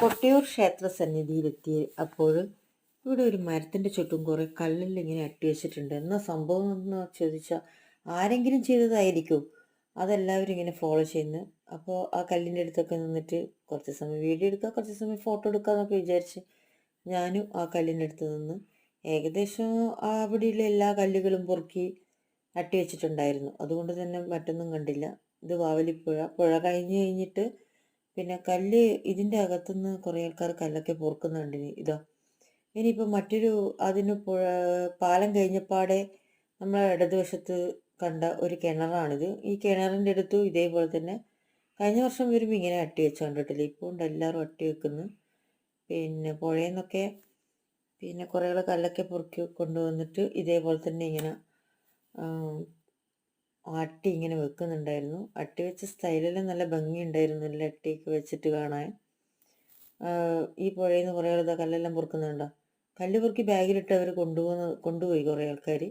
കൊട്ടിയൂർ ക്ഷേത്ര സന്നിധിയിലെത്തി അപ്പോൾ ഇവിടെ ഒരു മരത്തിൻ്റെ ചുറ്റും കുറേ കല്ലിൽ ഇങ്ങനെ അട്ടി വെച്ചിട്ടുണ്ട്. എന്നാ സംഭവം എന്ന് ചോദിച്ചാൽ ആരെങ്കിലും ചെയ്തതായിരിക്കും. അതെല്ലാവരും ഇങ്ങനെ ഫോളോ ചെയ്യുന്നു. അപ്പോൾ ആ കല്ലിൻ്റെ അടുത്തൊക്കെ നിന്നിട്ട് കുറച്ച് സമയം വീഡിയോ എടുക്കുക, കുറച്ച് സമയം ഫോട്ടോ എടുക്കുക എന്നൊക്കെ വിചാരിച്ച് ഞാനും ആ കല്ലിൻ്റെ അടുത്ത് നിന്ന് ഏകദേശം അവിടെയുള്ള എല്ലാ കല്ലുകളും പൊറുക്കി അട്ടി വെച്ചിട്ടുണ്ടായിരുന്നു. അതുകൊണ്ട് തന്നെ മറ്റൊന്നും കണ്ടില്ല. ഇത് വാവലിപ്പുഴ. പുഴ കഴിഞ്ഞിട്ട് പിന്നെ കല്ല് ഇതിൻ്റെ അകത്തുനിന്ന് കുറേ ആൾക്കാർ കല്ലൊക്കെ പൊറുക്കുന്നുണ്ട്. ഇതാ ഇനിയിപ്പോൾ മറ്റൊരു അതിന് പാലം കഴിഞ്ഞപ്പാടെ നമ്മളെ ഇടതുവശത്ത് കണ്ട ഒരു കിണറാണിത്. ഈ കിണറിൻ്റെ അടുത്തും ഇതേപോലെ തന്നെ കഴിഞ്ഞ വർഷം വരുമ്പോൾ ഇങ്ങനെ അട്ടി വെച്ച് കണ്ടിട്ടില്ല. ഇപ്പോൾ ഉണ്ട് എല്ലാവരും അട്ടി വെക്കുന്നു. പിന്നെ പുഴയിൽ നിന്നൊക്കെ പിന്നെ കുറേ കല്ലൊക്കെ പൊറുക്കി കൊണ്ടുവന്നിട്ട് ഇതേപോലെ തന്നെ ഇങ്ങനെ അട്ടി ഇങ്ങനെ വെക്കുന്നുണ്ടായിരുന്നു. അട്ടി വെച്ച സ്റ്റൈലെല്ലാം നല്ല ഭംഗിയുണ്ടായിരുന്നു. നല്ല അട്ടിയൊക്കെ വെച്ചിട്ട് കാണാൻ. ഈ പുഴയിൽ നിന്ന് കുറേ കല്ലെല്ലാം പൊറുക്കുന്നുണ്ടോ. കല്ല് പൊറുക്കി ബാഗിലിട്ട് അവർ കൊണ്ടുപോയി കുറേ ആൾക്കാർ.